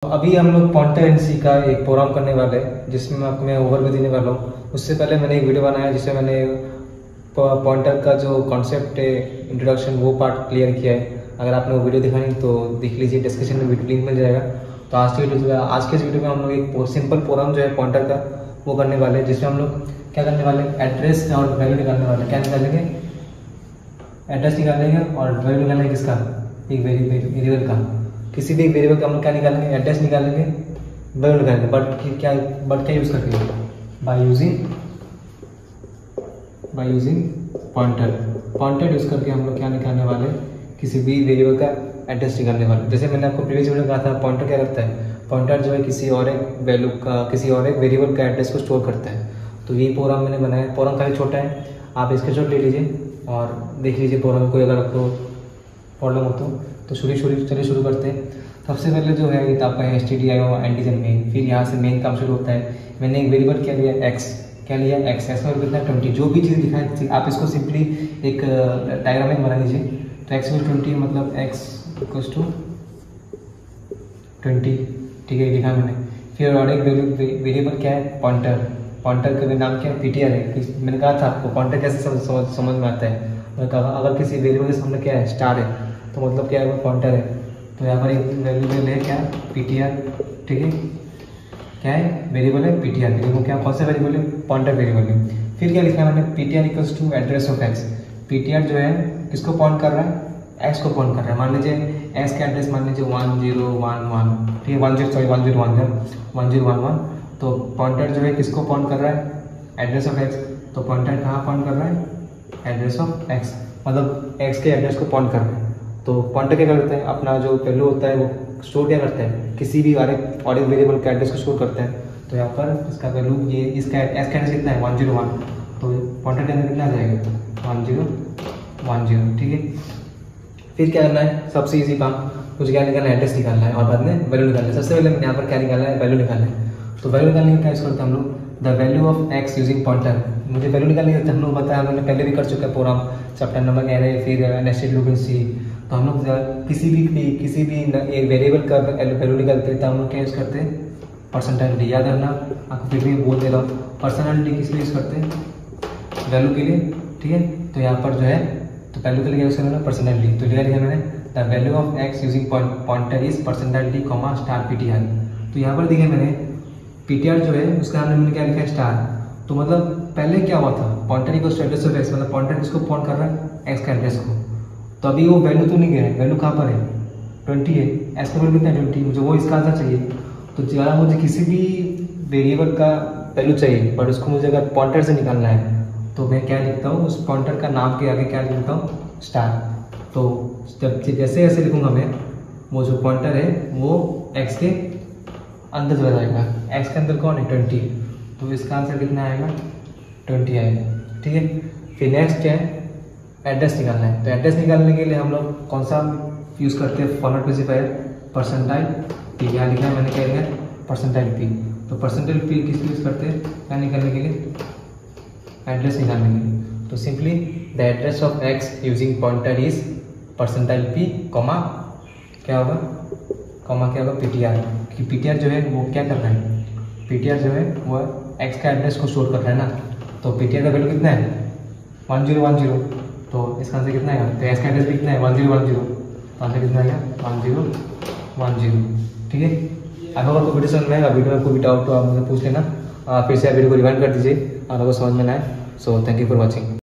अभी हम लोग पॉइंटर एनसी का एक प्रोग्राम करने वाले हैं जिसमें आपको मैं ओवरव्यू देने वाला हूँ। उससे पहले मैंने एक वीडियो बनाया जिसमें मैंने पॉइंटर का जो कॉन्सेप्ट है इंट्रोडक्शन वो पार्ट क्लियर किया है। अगर आपने वो वीडियो दिखानी तो देख लीजिए, डिस्क्रिप्शन में वीडियो लिंक मिल जाएगा। तो आज के इस वीडियो में हम लोग एक सिंपल प्रोग्राम जो है पॉइंटर का वो करने वाले हैं, जिसमें हम लोग क्या करने वाले हैं, एड्रेस और वैल्यू निकालने वाले हैं। क्या निकालेंगे? एड्रेस निकालेंगे और वैल्यू निकालेंगे किसका? एक वेरिएबल का। किसी भी वेरिएबल का हम लोग क्या निकालेंगे? एड्रेस निकालेंगे, वैल्यू निकालेंगे। बट क्या यूज़ करके? बाय यूजिंग पॉइंटर यूज़ करके हम लोग क्या निकालने वाले? किसी भी वेरिएबल का एड्रेस निकालने वाले। जैसे मैंने आपको प्रीवियस वीडियो में कहा था, पॉइंटर क्या करता है? पॉइंटर जो है किसी और एक वेरिएबल का एड्रेस को स्टोर करता है। तो ये प्रोग्राम मैंने बनाया। प्रोग्राम काफ़ी छोटा है, आप स्क्रीनशॉट ले लीजिए और देख लीजिए प्रोग्राम में। कोई अगर आपको प्रॉब्लम हो तो चलिए शुरू करते हैं। सबसे पहले जो है ये आपका stdio एंटीजन मेन, फिर यहाँ से मेन काम शुरू होता है। मैंने एक वेरिएबल क्या लिया? एक्स का कितना? 20। जो भी चीज़ दिखाई आप इसको सिंपली एक डायग्राम में बना लीजिए। तो एक्स में 20 मतलब एक्स इक्वल्स टू 20, ठीक है, लिखा मैंने। फिर और एक वेरिएबल क्या है? पॉइंटर का नाम क्या है? पीटीआर है। मैंने कहा था आपको पॉइंटर कैसे समझ में आता है। अगर किसी वेरिएबल के सामने क्या है? स्टार है, तो मतलब क्या है? वो पॉइंटर है। तो यहाँ पर एक वेरिएबल है क्या? पीटीआर, ठीक है। क्या है? वेरिएबल है पीटीआर। देखो क्या, कौन सा वेरिएबल है? पॉइंटर वेरिएबल है। फिर क्या लिखा है मैंने? PTR equals to address of X. PTR जो है किसको पॉइंट कर रहा है? एक्स को पॉइंट कर रहा है। मान लीजिए एक्स का एड्रेस मान लीजिए 1011, ठीक है, 1011। तो पॉइंटर जो है किसको पॉइंट कर रहा है? Address of x. तो पॉइंटर कहाँ पॉइंट कर रहा है? एड्रेस ऑफ एक्स, मतलब एक्स के एड्रेस को पॉइंट कर रहा है। तो पॉइंटर क्या करता है? अपना जो वैल्यू होता है वो स्टोर क्या करता है? किसी भी और एक वेरिएबल के एड्रेस को स्टोर करता है। तो यहाँ पर इसका वैल्यू ये इसका एक्स का एड्रेस कितना है? 101। तो पॉइंटर के अंदर कितना आ जाएगा? 1010, ठीक है। फिर क्या करना है? सबसे इजी काम, मुझे क्या निकालना है? एड्रेस निकालना है और बाद में वैल्यू निकालना है। सबसे पहले मैंने यहाँ पर क्या निकालना है? वैल्यू निकालना है। तो वैल्यू निकालने का क्या यूज़ करते हैं हम लोग? The value of x using pointer. मुझे वैल्यू निकालने के हम लोग बताया, हमने पहले भी कर चुका है प्रोग्राम, चैप्टर नंबर एरे, फिर नेस्टेड लूप इन सी। तो हम लोग किसी भी एक वेरिएबल का वैल्यू निकालते हैं तो हम लोग क्या यूज़ करते हैं? परसेंटाइलिटी। याद रखना, आपको फिर भी बोल दे रहा हूँ, परसेंटाइलिटी किस लिए यूज़ करते हैं? वैल्यू के लिए, ठीक है। तो यहाँ पर जो है तो वैल्यू के लिए यूज़ करना परसेंटाइलिटी। तो लिखा मैंने the value of x using pointer is परसेंटाइलिटी कॉमा स्टार पीटीआर। तो यहाँ पर देखिए मैंने पीटीआर जो है उसका नाम मैंने क्या लिखा है? स्टार। तो मतलब पहले क्या हुआ था? Pointer equals to address of X, मतलब पॉइंटर किसको पॉइंट कर रहा है? एक्स का एड्रेस को। तो अभी वो वैल्यू तो नहीं गया है, वैल्यू कहाँ पर है? 20 है। एक्स का वैल्यू कितना है? 20। मुझे वो इसका आंसर चाहिए। तो ज़्यादा मुझे किसी भी वेरिएबल का वैल्यू चाहिए, बट उसको मुझे अगर पॉइंटर से निकालना है तो मैं क्या लिखता हूँ? उस पॉइंटर का नाम के आगे क्या लिखता हूँ? स्टार। तो जब जैसे ऐसे लिखूँगा मैं, वो जो पॉइंटर है वो एक्स के अंदर चला जाएगा। एक्स के अंदर कौन है? 20। तो इसका आंसर कितना आएगा? 20 आएगा, ठीक है। फिर नेक्स्ट क्या है? एड्रेस निकालना है। तो एड्रेस निकालने के लिए हम लोग कौन सा यूज़ करते हैं? Format specifier percentile P. यहाँ लिखा है मैंने, क्या लिखा है? Percentile P. तो परसेंटाइल पी किस यूज़ करते हैं? क्या निकालने के लिए? एड्रेस निकालने के लिए। तो simply the address of x using pointer is percentile P comma क्या होगा? क्या होगा? पीटीआर। कि पीटीआर जो है वो क्या कर रहा है? पीटीआर जो है वो एक्स का एड्रेस को स्टोर कर रहा है ना। तो पीटीआर का वैल्यू कितना है? 1010। तो इसका आंसर कितना आएगा? तो एक्स का एड्रेस भी कितना है? 1010। तो आंसर कितना आएगा? 1010, ठीक है। अगर आपको वीडियो समझ में आएगा, वीडियो में कोई डाउट तो आप मुझे पूछ लेना। फिर से वीडियो को रिवाइंड कर दीजिए और आपको समझ में ना आए। So thank you for watching.